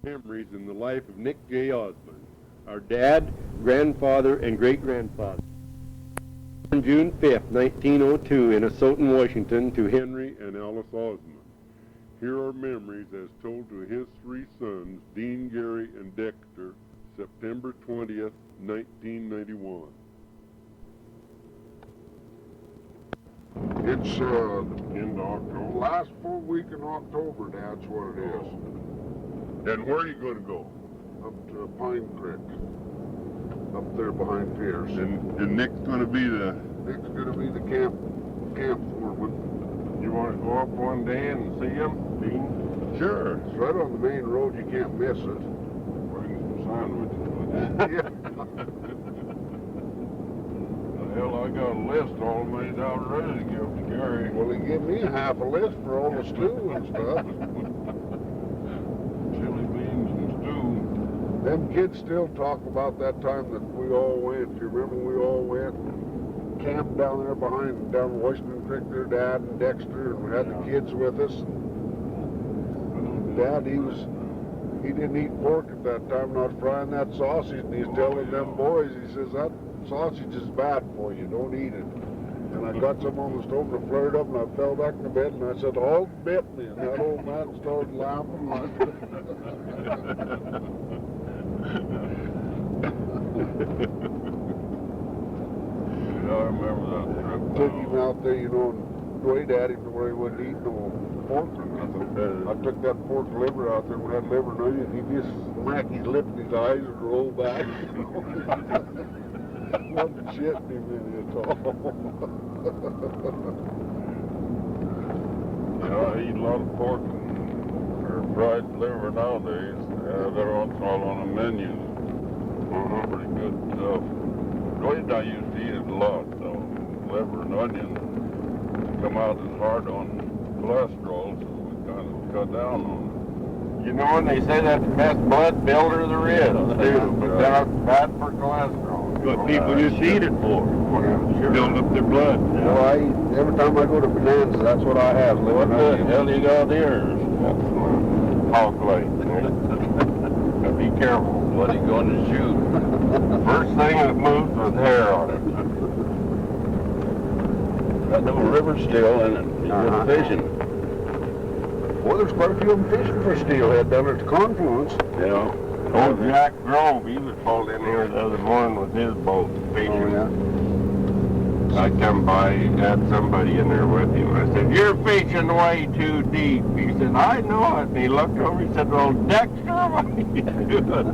Memories in the life of Nick J. Ausman, our dad, grandfather, and great-grandfather. On June 5th, 1902, in Asotin, Washington, to Henry and Alice Ausman. Here are memories as told to his three sons, Dean, Gary, and Dexter, September 20th, 1991. It's in October. Last full week in October, Dad's what it is. And where are you going to go? Up to Pine Creek. Up there behind Pierce. And Nick's going to be the... Nick's going to be the camp foreman. You want to go up one day and see him, Dean? Sure. It's right on the main road. You can't miss it. Bring some sandwiches with you. Yeah. Hell, I got a list all made out ready to give to Gary. Well, he gave me a half a list for all the stew and stuff. Chili beans and stew. Them kids still talk about that time that we all went. You remember we all went and camped down there down Washington Creek there, Dad and Dexter, and we had the kids with us. Dad, he didn't eat pork at that time, not frying that sausage, and he's telling them boys, he says, that sausage is bad for you, don't eat it. And I got some on the stove and I flared up and I fell back in the bed and I said, hold bit me. And that old man started laughing. Yeah, I remember that trip. Took him out there, you know, and weighed at him to where he wouldn't eat no pork or nothing. I took that pork liver out there and we had liver and onion. He just smacked his lip and his eyes would roll back. Wasn't shitting him any at all. Yeah, I eat a lot of pork or fried liver nowadays. They're all on the menu. Pretty good stuff. I used to eat it a lot, though. Liver and onion come out as hard on cholesterol, so we kind of cut down on it. You know, and they say that's the best blood builder there is, too, but that's bad for cholesterol. What people used to eat it for. Sure. Build up their blood. Well, every time I go to Bonanza, that's what I have. Liver What and the onion. hell you got here? Hog leg. Now be careful. What are you going to shoot? First thing that moves with hair on it. Got no river still in it. Uh-huh. Fishing. Well, there's quite a few of them fishing for steelhead down at the confluence. Yeah. Old Jack Grove, he was pulled in here the other morning with his boat fishing. I come by, he had somebody in there with him. I said, you're fishing way too deep. He said, I know it. And he looked over, he said, well, Dexter, what are you doing?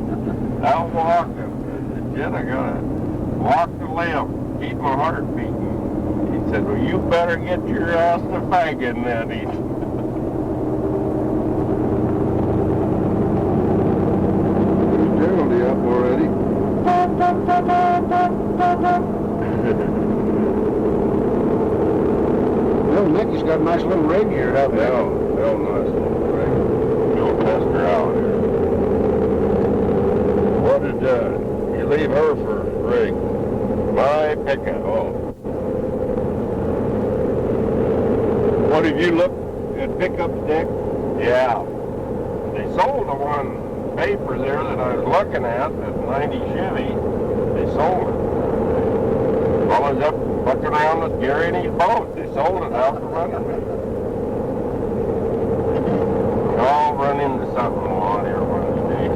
I'm walking. I said, Jen, I gotta walk the limb, keep my heart beating. He said, well, you better get your ass to fagging then. He said, Generally up already. Well, Nicky's got a nice little rig here, haven't Yeah, real nice little rig. We'll test her out here. What did you leave her for rig? my pickup. Oh, What have you looked at pickups, Dick? Yeah. They sold the one paper there that I was looking at, that 90 Chevy. They sold it. I was up looking around with Gary and his boat. They sold it out from under me. I'll run into something on here one of these days.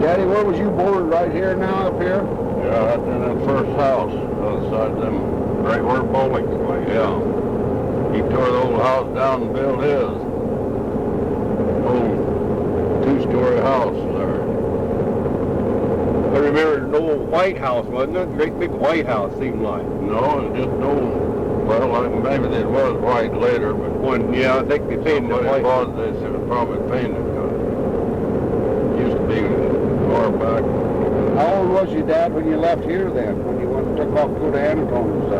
Daddy, where was you born? Right here now, up here? yeah, that's in that first house, other side of them, right where Bowling's place. Yeah. He tore the old house down and built his. Old two-story house there. I remember an old white house, wasn't it? Great big white house, seemed like. No, it just old. Well, maybe it was white later, but One, yeah, I think they painted it somebody white. bought this, it was probably painted. Used to be far back. How old was your dad when you left here then? When you took off to go to Anatone's? I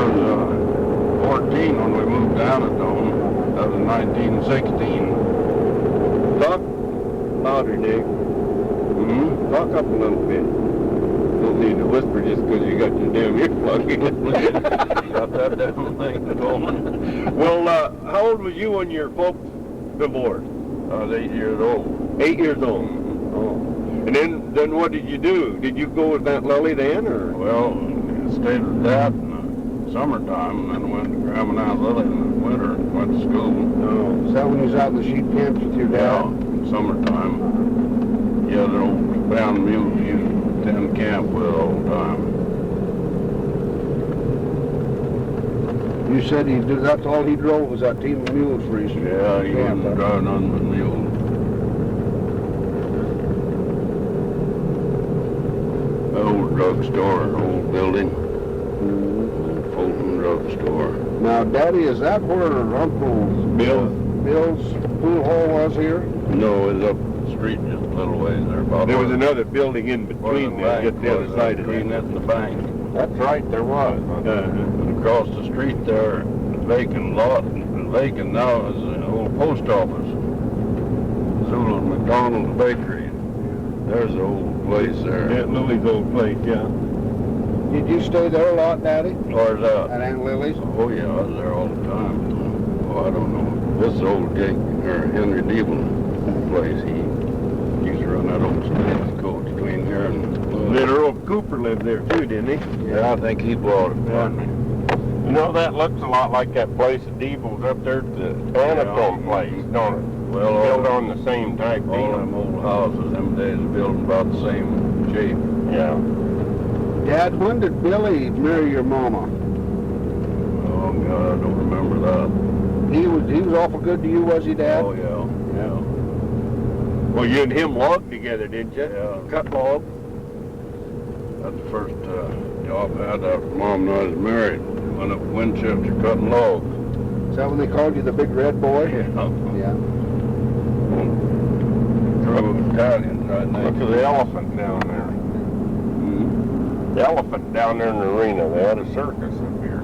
was 14 when we moved to Anatone. That was 1916. Talk louder, Dick. Mm-hmm. Talk up a little bit. don't need to whisper just because you got your damn earplug in. Got that damn thing going. Well, how old was you when your folks divorced? I was 8 years old. 8 years old. Oh. And then what did you do? Did you go with Aunt Lily then, or? Well, I stayed with Dad in the summertime, and then went to Grandma and Aunt Lily in the winter. Went to school. No. Is that when you was out in the sheep camps with your Yeah, dad? in summertime. Yeah, the old bound mules you attend camp with all the time. You said that's all he drove was that team of mules for his Yeah, he camp, was huh? driving on the mule. Old drugstore, old building. Fulton drugstore. Now, Daddy, is that where Uncle Bill's pool hall was here? No, it was up the street just a little ways there. About There was where- another building in where between there, bank just the other was, side of between it. that and the bank. That's right, there was. And across the street there, vacant lot, vacant now is the old post office. Zula McDonald's Bakery. There's the old place there. Aunt Lily's old place, yeah. Did you stay there a lot, Daddy? Where's that? At Aunt Lily's? Oh yeah, I was there all the time. Oh, I don't know. This is old Jake, or Henry Deeble place. He used to run that old stagecoach between here and... Then Earl Cooper lived there too, didn't he? Yeah, I think he bought it from me. You know, that looks a lot like that place at Deeble's up there at the Anacombe place, don't it? Well, Built on the same type all deal. them old houses, them days are built about the same shape. Yeah. Dad, when did Billy marry your mama? Oh God, I don't remember that. He was awful good to you, was he, Dad? Oh yeah, yeah. Well, you and him logged together, didn't you? Yeah. Cut logs. That's the first job I had after Mom and I was married. Went up Winchester cutting logs. Is that when they called you the big red boy? Yeah. Drove Italians right next Look at the elephant down there. The elephant down there in the arena. They had a circus up here.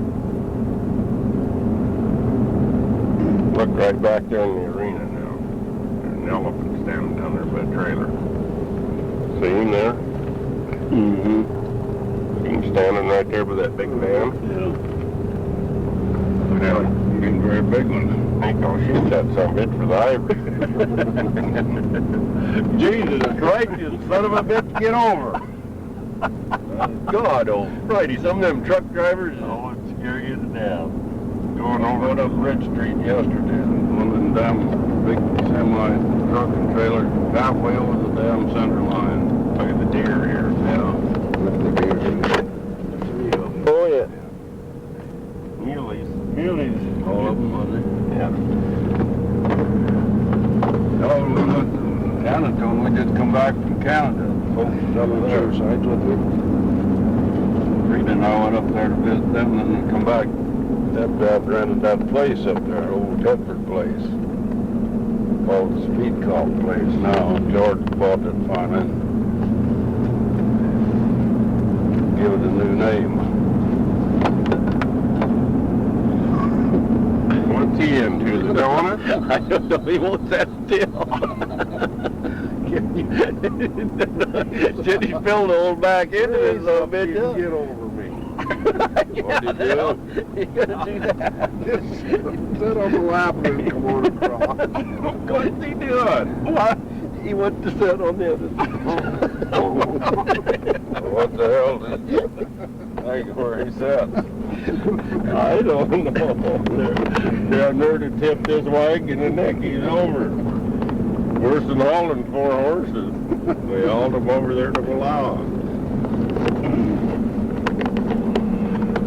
Look right back there in the arena now. There's an elephant standing down there by a trailer. See him there? Mm-hmm. See him standing right there by that big dam? Yeah. Yeah, getting a very big one. I think I'll shoot that son of a bitch for the ivory. Jesus Christ, you son of a bitch, get over. God almighty, some of them truck drivers... Oh, it scare you to death. Going up Ridge Street yesterday, one of them damn big semi truck and trailer halfway over the damn center line. Look at the deer here. Yeah. Look at the deer. Three of them. Oh, yeah. Muleys. Muleys. All of them, was it? Yeah. Oh, we went to Canada, and we just come back from Canada. Folks was up there. Sides with you. Rita and I went up there to visit them, and then come back. That rented that place up there, old Tedford place. Called the Speed Cop place now. George bought it finally. Give it a new name. What's he into, the donut? I don't know, he won't stand still. Should he fill the old back end of his little bit? You get over me. What did you do? He's gonna do that. Just sit on the lap and then come on across. What's he doing? What? He wants to sit on the other side. What the hell did you think where he sat? I don't know. They're nerve to tip this wagon and neck he's over. Worse than hauling 4 horses. They hauled them over there to Wallowa.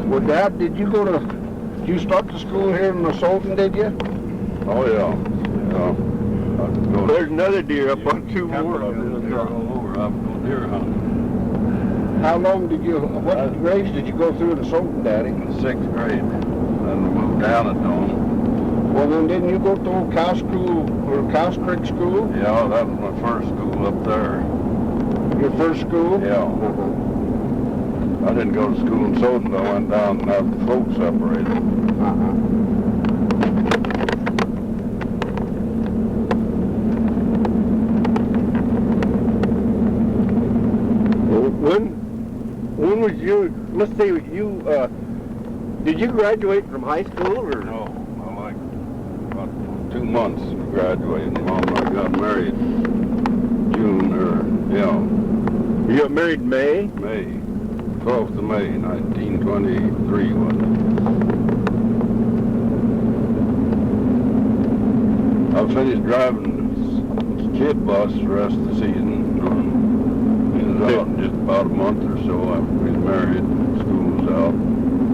Well, Dad, did you start the school here in Minnesota, did you? Oh yeah. Yeah. There's another deer up on 2 more. All over. I've go deer hunting. How long what grades did you go through in Minnesota, Daddy? In the 6th grade. Then we moved down at Dome. Well, then didn't you go to Cow School, or Cow Creek School? Yeah, that was my first school up there. Your first school? Yeah. I didn't go to school in Soden. I went down after the folks separated. When let's see, you, did you graduate from high school, or? No, I like about 2 months to graduate. Mom and I got married June, or, yeah, You got married in May? May, 12th of May, 1923 was it. I finished driving the kid bus the rest of the season. It was out in just about a month or so after we was married. School was out.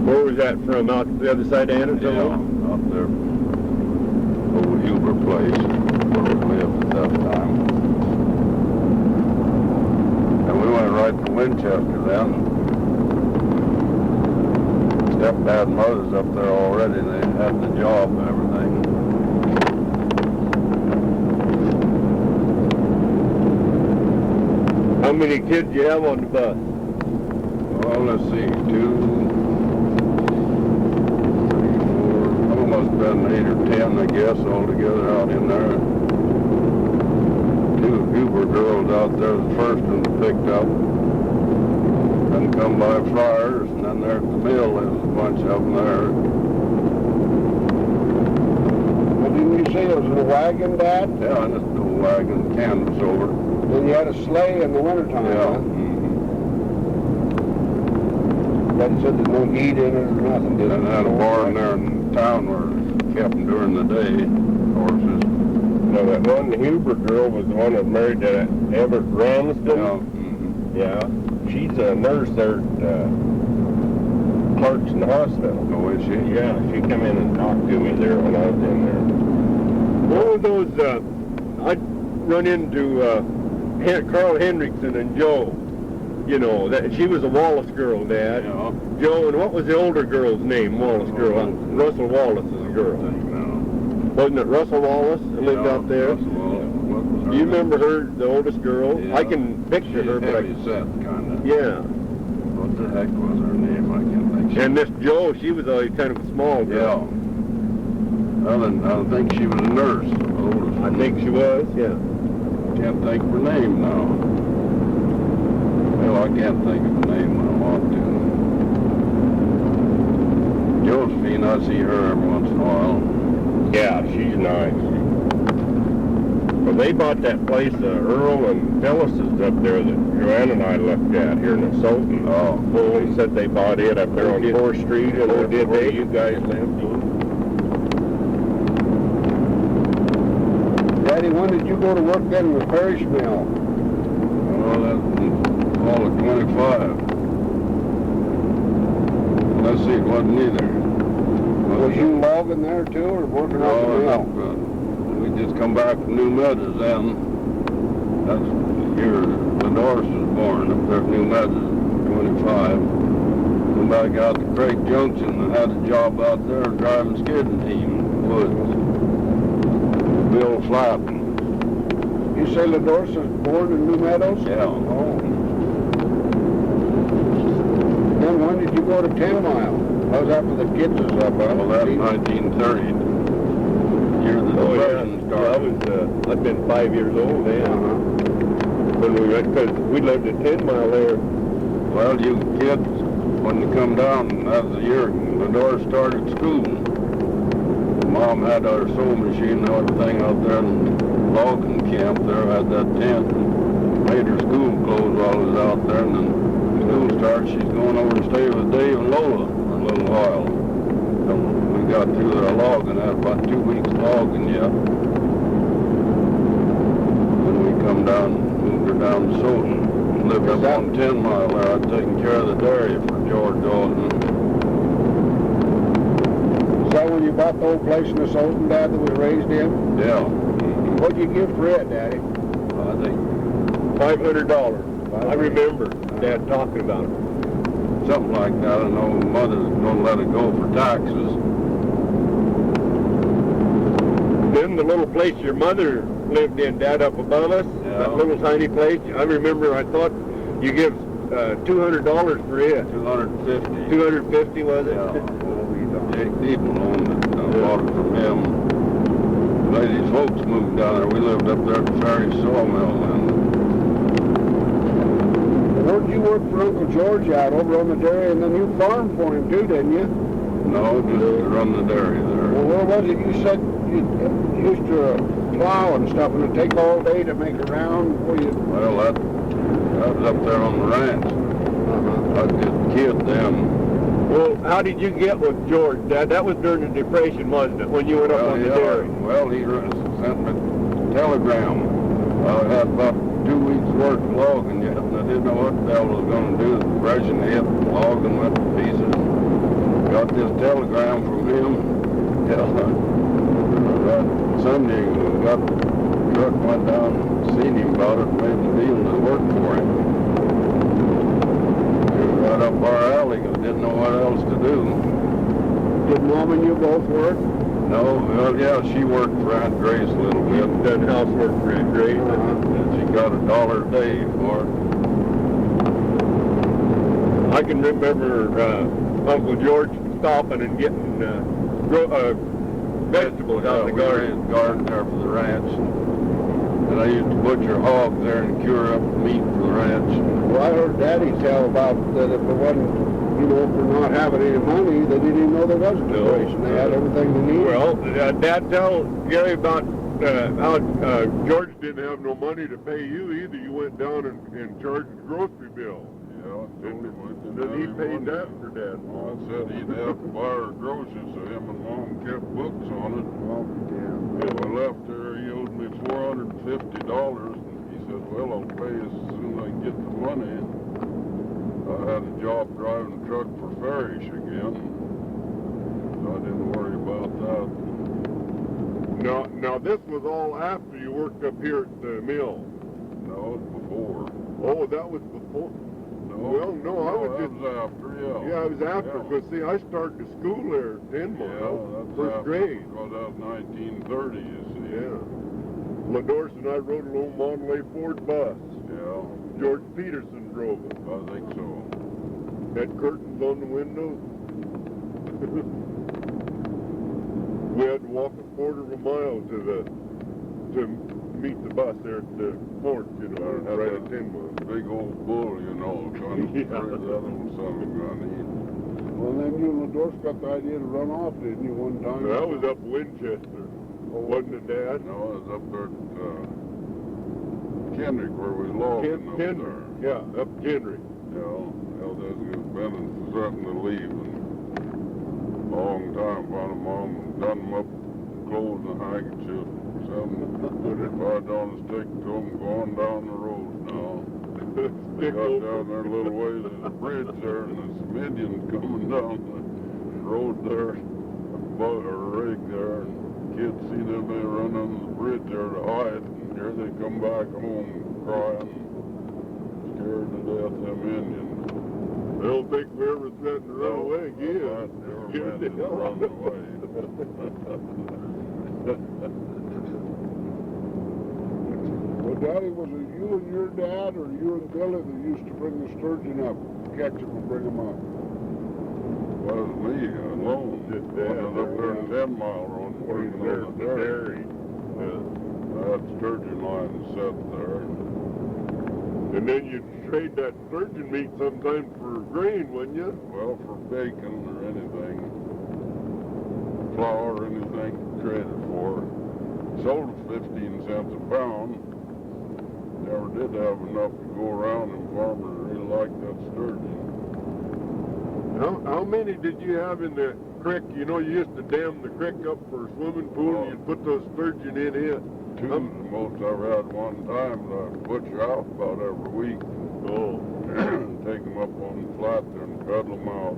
Where was that from, out the other side of Yeah, Anderson? out there, old Huber place, where we lived at that time. And we went right to Winchester then. Stepdad and mother's up there already. They had the job and everything. How many kids do you have on the bus? Well, let's see, 2, 3, 4, almost been 8 or 10, I guess, altogether out in there. 2 Huber girls out there, the first one picked up. Then come by Friars, and then there at the mill, there was a bunch of them there. Well, didn't you say it was in a wagon, Dad? Yeah, and this little wagon, canvas over. Then you had a sleigh in the wintertime, Yeah. huh? Dad said there's no heat in it or nothing, did it? And had a barn there in town where they kept them during the day, horses. No, that one Huber girl was the one that married that Everett Ramsden. Yeah. Yeah. She's a nurse there at Clarkson Hospital. Oh, is she? Yeah, she come in and talked to me there when I was in there. What were those, I'd run into, Carl Hendrickson and Joe. You know, that she was a Wallace girl, Dad. Yeah. Joe, and what was the older girl's name, Wallace girl? Russell Wallace's girl. Wasn't it Russell Wallace that lived out there? Russell Wallace. What was her Do you name? remember her, the oldest girl? Yeah. I can picture her, but Heavy set, kind of. yeah. What the heck was her name? I can't think. And this Joe, she was always kind of a small Yeah. girl. Well, then, I think she was a nurse. The oldest I one. think she was, yeah. Can't think of her name now. Well, I can't think of her name when I want to. Josephine, I see her every once in a while. Yeah, she's nice. Well, they bought that place, Earl and Phyllis's up there that Joanne and I looked at here in the Sultan. Oh. They said they bought it up there on 4th Street and Oh, did where they? you guys lived. Daddy, when did you go to work then in the parish mill? Well, that's all at 25. Let's see, it wasn't either. Was you logging there too, or working out the mill? We just come back from New Meadows then. That's the year Lenore was born up there at New Meadows, 25. Come back out to Craig Junction and had a job out there driving skidding team in the woods. Bill Flatten. You say Ladorce was born in New Meadows? Yeah. Oh. Then when did you go to 10 Mile? That was after the kids was up, huh? Well, that's 1930. Year the Oh, yeah. Depression started. I'd been 5 years old then. Uh-huh. When we went, because we lived at 10 Mile there. Well, you kids, when you come down, that was the year Lenore started school. Mom had our sewing machine and everything out there in logging camp there, had that tent. Made her school clothes while I was out there, and then school starts, she's going over to stay with Dave and Lola for a little while. So we got through there logging, had about 2 weeks logging yet. Then we come down, moved her down to Soton. Lived up on 10 Mile there. I'd taken care of the dairy for George Ausman. Is that when you bought the old place in the Sultan, Dad, that was raised in? Yeah. What'd you give for it, Daddy? I think $500. I remember Dad talking about it. something like that. I know Mother's gonna let it go for taxes. Then the little place your mother lived in, Dad, up above us, Yeah. that little tiny place, I remember I thought you give $200 for it. 250. 250 was it? Yeah. Jake People owned it. I bought it from him. Lady's folks moved down there. We lived up there at the Ferry Sawmill, and Where'd you work for Uncle George out over on the dairy, and then you farmed for him too, didn't you? No, just to run the dairy there. Well, where was it? You said you used to plow and stuff, and it'd take all day to make a round before you... Well, that was up there on the ranch. I was just a kid then. Well, how did you get with George, Dad? That was during the Depression, wasn't it, when you went up on the dairy? Well, he sent me a telegram. I had about 2 weeks' work of logging yet, and I didn't know what the hell I was going to do. The depression hit, the logging went to pieces. Got this telegram from him. That Sunday, we got the truck, went down and seen him about it, made the deal to work for him. We were right up our alley, because didn't know what else to do. Did Mom and you both work? No, well, yeah, she worked for Aunt Grace a little bit. Done housework for Aunt Grace. And she got $1 a day for it. I can remember Uncle George stopping and getting vegetables out of the garden. Garden there for the ranch. And I used to butcher hogs there and cure up meat for the ranch. Well, I heard Daddy tell about that if it wasn't, you know, for not having any money, they didn't even know there was a depression. They had everything they needed. Well, Dad tell Gary about how George didn't have no money to pay you either. You went down and charged the grocery bill. Yeah, Then he paid that for Dad. Well, I said he'd have to buy her groceries, so him and Mom kept books on it. Well, yeah. When I left there, he owed me $450, and he said, well, I'll pay as soon as I get the money. I had a job driving a truck for Farish again, so I didn't worry about that. Now this was all after you worked up here at the mill. No, it was before. Oh, that was before. Well, no, I was that just... was after, yeah. Yeah, it was after, Yeah. because, see, I started school there at 10 Yeah, mile, that's first after, grade. because that was 1930, you see. Yeah. LaDorce and I rode a little Monterey Ford bus. Yeah, George Peterson drove it. I think so. Had curtains on the windows. We had to walk a quarter of a mile to meet the bus there at the port, you know, right at 10 mile. Big old bull, you know, trying to carry that old son of a gun. Well, then you and LaDorce got the idea to run off, didn't you, one time? That was up Winchester, wasn't it, Dad? No, it was up there at Kendrick where we logged up there. Yeah, up Kendrick. Yeah, well, there's been threatening to leave and a long time. Found them all and done them up, clothes and handkerchiefs. Put it right on the stick to them going down the road now. They got down there a little ways at the bridge there, and there's some Indians coming down the road there, about a rig there, and kids see them, they run under the bridge there to hide, and here they come back home crying, scared to death, them Indians. I don't think we ever threatened to run away again. Never meant to run away. Well, Daddy, was it you and your dad, or you and Billy that used to bring the sturgeon up, catch them and bring them up? Well, it was me alone. Just When I was up there in 10 Mile Road, working on the dairy. I had sturgeon lines set there. And then you'd trade that sturgeon meat sometimes for grain, wouldn't you? Well, for bacon or anything, flour or anything, traded for. Sold at 15 cents a pound. Never did have enough to go around, and farmers really liked that sturgeon. How many did you have in the creek? You know, you used to dam the creek up for a swimming pool, and you'd put those sturgeon in it. Two is the most I ever had one time, that I butcher out about every week. Oh. Take them up on the flat there and peddle them out.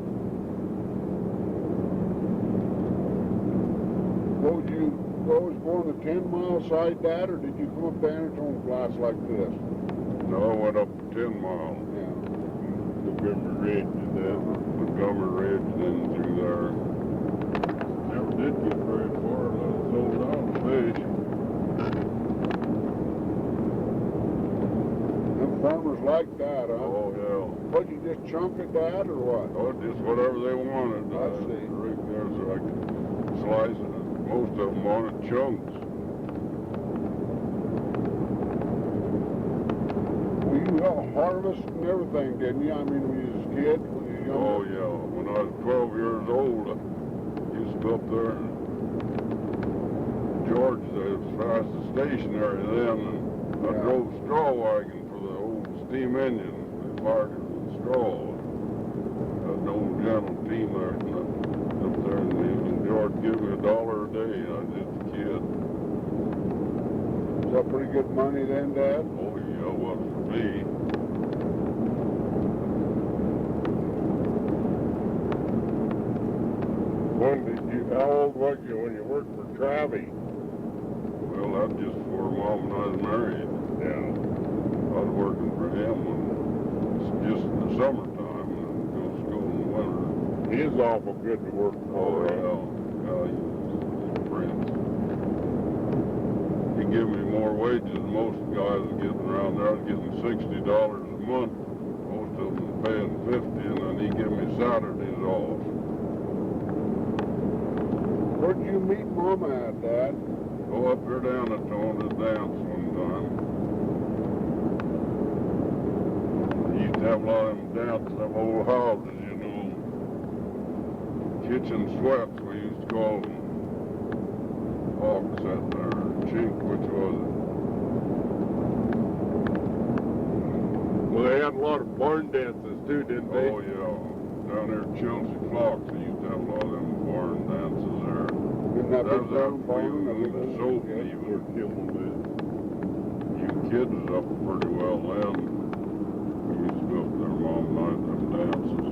What was going the 10 mile side, Dad, or did you come up to Anatone Flats like this? No, I went up 10 Mile. Yeah. Montgomery Ridge and that. Montgomery Ridge, then through there. Never did get very far, I sold out fish. Them farmers like that, huh? Oh, yeah. What, you just chunk it, Dad, or what? Oh, just whatever they wanted. I see. The rig there so I could slice it. Most of them wanted chunks. Will you help harvest and everything, didn't you? I mean, when you was a kid, when you were Oh, younger. yeah. When I was 12 years old, I used to go up there and George, they was fast as stationary then, and I Yeah. drove straw wagon for the old steam engine. They fired it with straw. An old gentle team there, and up there, and George gave me $1 a day. I was just a kid. Was that pretty good money then, Dad? Oh, yeah, it was for me. How old was you when you worked for Travie? Well, that's just before Mom and I was married. Yeah. I was working for him when it's just in the summertime and go to school in the winter. He is awful good to work for. Oh, yeah. Yeah, he was friends. He gave me more wages than most guys are getting around there. I was getting $60 a month. Most of them were paying $50, and then he gave me Saturdays off. Where'd you meet Mama at, Dad? Go up here down to Tone to dance one time. They used to have a lot of them dances, them old houses, you know. Kitchen sweats, we used to call them. Hawks sat there, chink, which was it? Well, they had a lot of barn dances too, didn't they? Oh, yeah. Down there at Chelsea Flocks, they used to have a lot of them barn dances there. Isn't that big was brown after barn? we moved to Soap, Yeah. even. You kids was up pretty well then. We used to go up there, Mom and I, at them dances.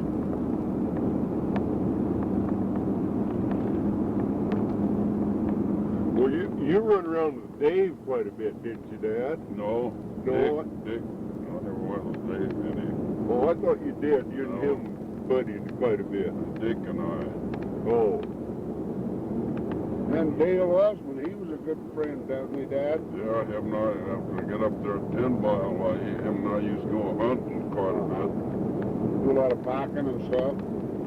Well, you run around with Dave quite a bit, didn't you, Dad? No. No. Dick. I never went with Dave, did he? Oh, I thought you did. You and No. him buddied quite a bit. Dick and I. Oh. And Dale Ausman, he was a good friend, doesn't he, Dad? Yeah, him and I, after I get up there at 10 Mile, him and I used to go hunting quite a bit. Do a lot of packing and stuff.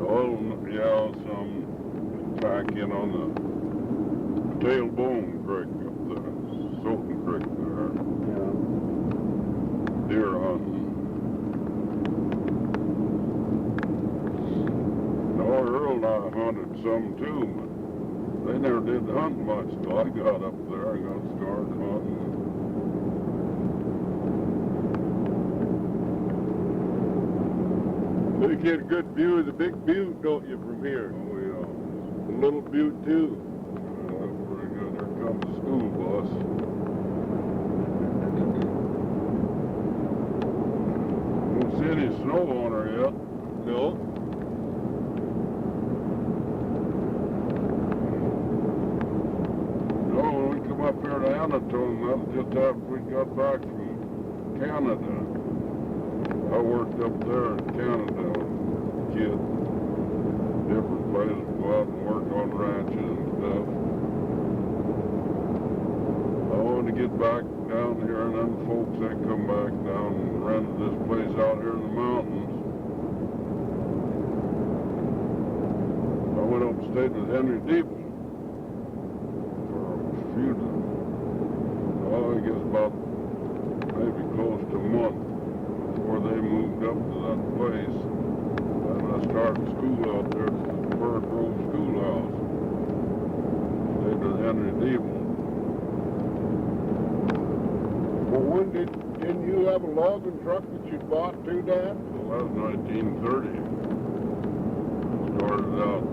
Oh, yeah, some back in on the Tailbone Creek up there, Soaking Creek there, Yeah. deer hunting. No, Earl and I hunted some too, but they never did hunt much till I got up there. I got started hunting. You get a good view of the big butte, don't you, from here? Oh, yeah. The little butte, too. That's pretty good. There comes the school bus. Don't see any snow on her yet. No? No, when we come up here to Anatone, that was just after we got back from Canada. I worked up there in Canada as a kid. Different places, go out and work on ranches and stuff. I wanted to get back down here, and then folks, they come back down and rented this place out here in the mountains. I went up and stayed with Henry Deeble for a few, I guess about maybe close to a month before they moved up to that place. And I started school out there at the Bird Grove Schoolhouse. Stayed with Henry Deeble. Well, didn't you have a logging truck that you bought too, Dad? Well, that was 1930. Started out.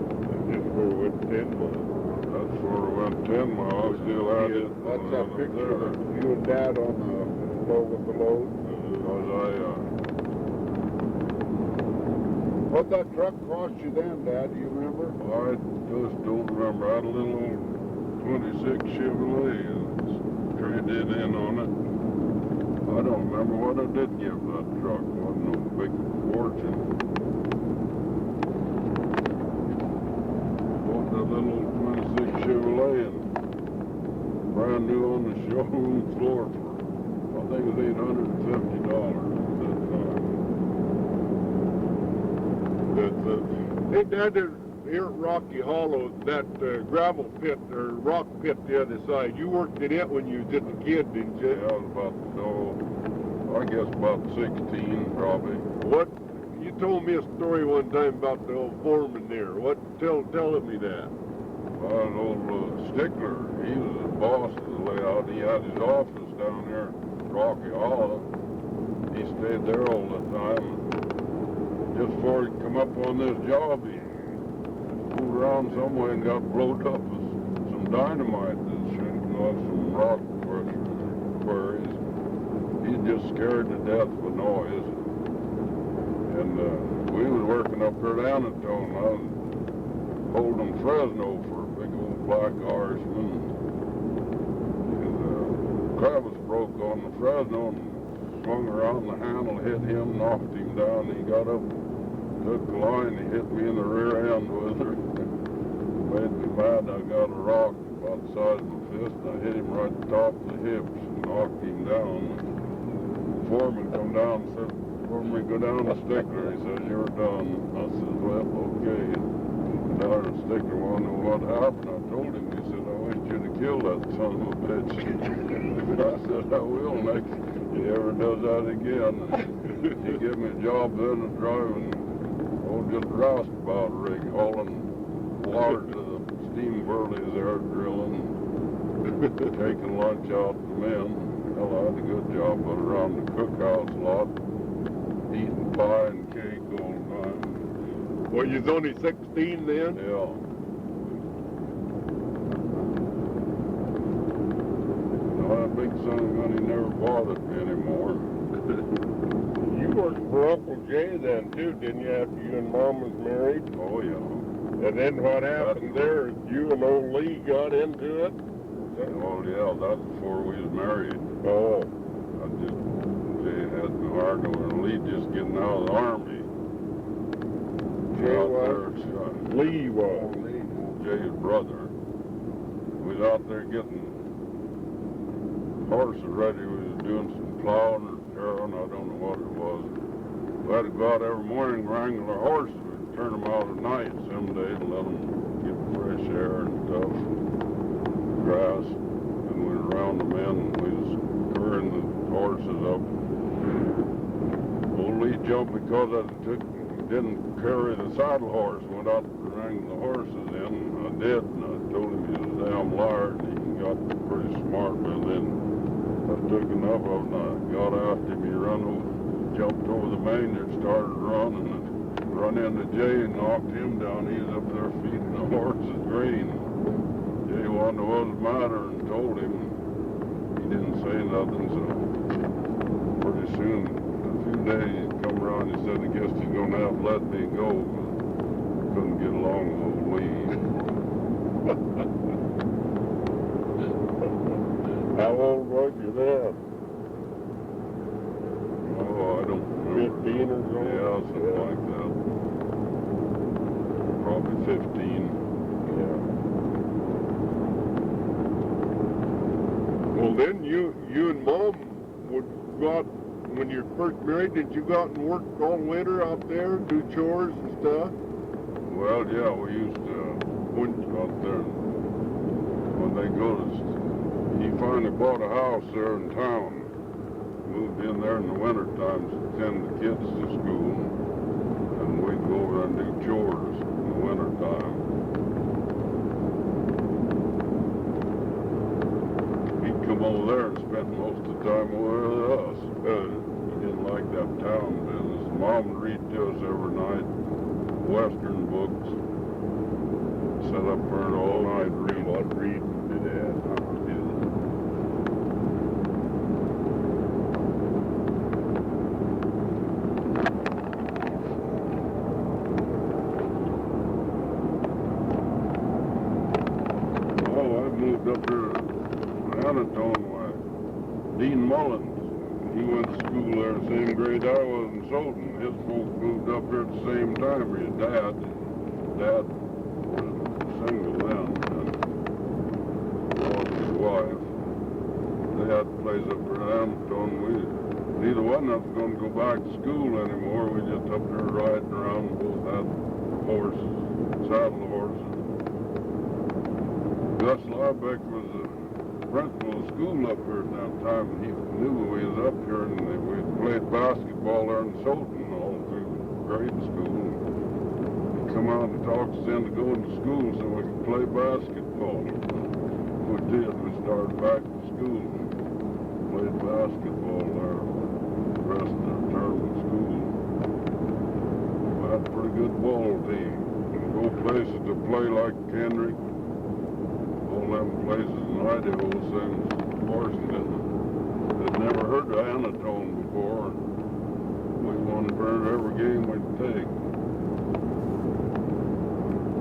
Just where we went 10 miles. That's where we went 10 miles. Still had it. That's that up picture there. of you and Dad on the load with the load. What'd that truck cost you then, Dad? Do you remember? I just don't remember. I had a little old 26 Chevrolet and traded in on it. I don't remember what I did give that truck. It wasn't no big fortune. Bought that little old 26 Chevrolet and brand new on the showroom floor for, I think it was $850 at that time. Hey, Dad, here at Rocky Hollow, that gravel pit or rock pit the other side, you worked in it when you was just a kid, didn't Yeah, you? I was about, I guess about 16 probably. What? You told me a story one time about the old foreman there. What? Tell me that. An old Stickler, he was the boss of the layout. He had his office down there in Rocky Hollow. He stayed there all the time. Just before he come up on this job, he fooled around somewhere and got blowed up with some dynamite that's shooting off some rock quarries. He's just scared to death with noise. And we was working up there down at Tone. I was holding Fresno for a big old black Ausman. And crevice broke on the Fresno and swung around the handle, hit him, knocked him down. He got up, took the line, he hit me in the rear end with her. Made me mad. I got a rock about the size of my fist, and I hit him right at the top of the hips and knocked him down. The foreman come down and said, "For me, go down the Stickler." He says, "You're done." I said, "Well, okay." And down the Stickler wanted to know what happened. I told him. He said, "I wish you'd have killed that son of a bitch." I said, "I will next if he ever does that again." He gave me a job then of driving, just a roustabout rig, hauling water to the steam burleys there drilling, taking lunch out to the men. Hell, I had a good job, but around the cookhouse lot, eating pie and cake all the time. Well, you was only 16 then? Yeah. No, that big son of a gun, he never bothered me anymore. You worked for Uncle Jay then too, didn't you, after you and Mom was married? Oh, yeah. And then what happened there? You and old Lee got into it? Oh, yeah, that's before we was married. Oh. Jay had me hard over, and Lee just getting out of the Army. Jay Out was? there, Lee was. Jay's brother. We was out there getting horses ready. We was doing some plowing or tearing, I don't know what it was. We had to go out every morning and wrangle our horses. We'd turn them out at night some days and let them get fresh air and stuff, grass. And we'd round them in and we was covering the horses up. Old Lee jumped because I didn't carry the saddle horse. Went out to wrangle the horses in. I did, and I told him he was a damn liar, and he got pretty smart. But then I took enough of it, and I got after him. He jumped over the manger and started running, and run into Jay and knocked him down. He was up there feeding the horses grain. Jay wanted to know what was the matter and told him. He didn't say nothing, so pretty soon, a few days, he come around and said, "I guess he's going to have to let me go." Couldn't get along with old Lee. How old was you then? Oh, I don't remember. 15 or so? Yeah, something like that. Probably 15. Yeah. Well, then you and Mom would go out, when you were first married, did you go out and work all winter out there, do chores and stuff? Well, yeah, we used to, out there, when they go to, he finally bought a house there in town. Moved in there in the winter times to send the kids to school, and we'd go over and do chores in the winter time. He'd come over there and spend most of the time over with us. He didn't like that town business. Mom would read to us every night, Western books. Sit up there all night reading. What reading did Dad? Moved up there to Anatone with Dean Mullins. He went to school there the same grade I was in Soden. His folks moved up there at the same time. His dad was single then, and lost his wife. They had a place up there in Anatone. Neither one of us was going to go back to school anymore. We just up there riding around. Both had horses, saddle horses. Gus Liebeck was a principal of school up here at that time, and he knew we was up here, and we played basketball there in Soton all through grade school. He come out and talked us into going to school so we could play basketball. We did. We started back to school and played basketball there the rest of the term in school. We had a pretty good ball team. Go places to play like Kendrick, all them places in Idaho, same as Washington. They'd never heard of Anatone before, and we won every game we'd take.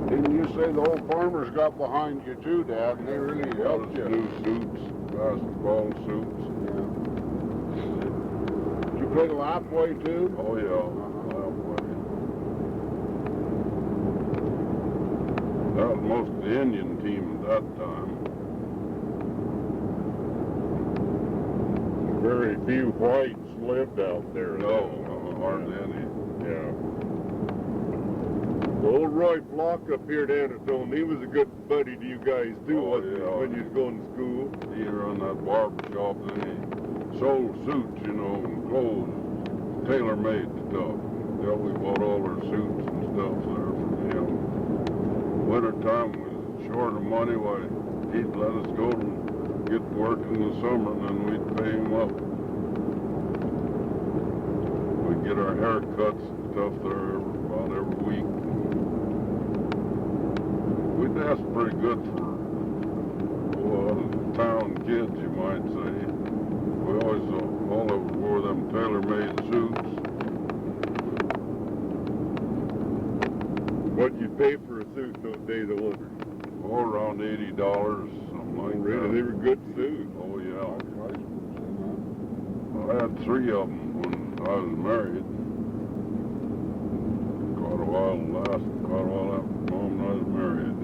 Didn't you say the old farmers got behind you too, Dad, and they really helped you? New suits, basketball suits. Yeah. Did you play the lapway too? Oh yeah, lapway. That was most of the Indian team at that time. Very few whites lived out there. No, hardly any. Yeah. Well, old Roy Flock up here at Anatone, he was a good buddy to you guys too, Oh, wasn't he, yeah. when you was going to school? He run that barber shop, and he sold suits, you know, and clothes, tailor-made stuff. Yeah, we bought all our suits and stuff there from him. Winter time was short of money, why he'd let us go and get work in the summer, and then we'd pay him up. We'd get our haircuts and stuff there about every week. That's pretty good for a lot of town kids, you might say. We always, all of us wore them tailor-made suits. What'd you pay for a suit those days, I wonder? Oh, around $80, something like Really, that. they were good suits. Oh, yeah. I had 3 of them when I was married. Quite a while after Mom and I was married.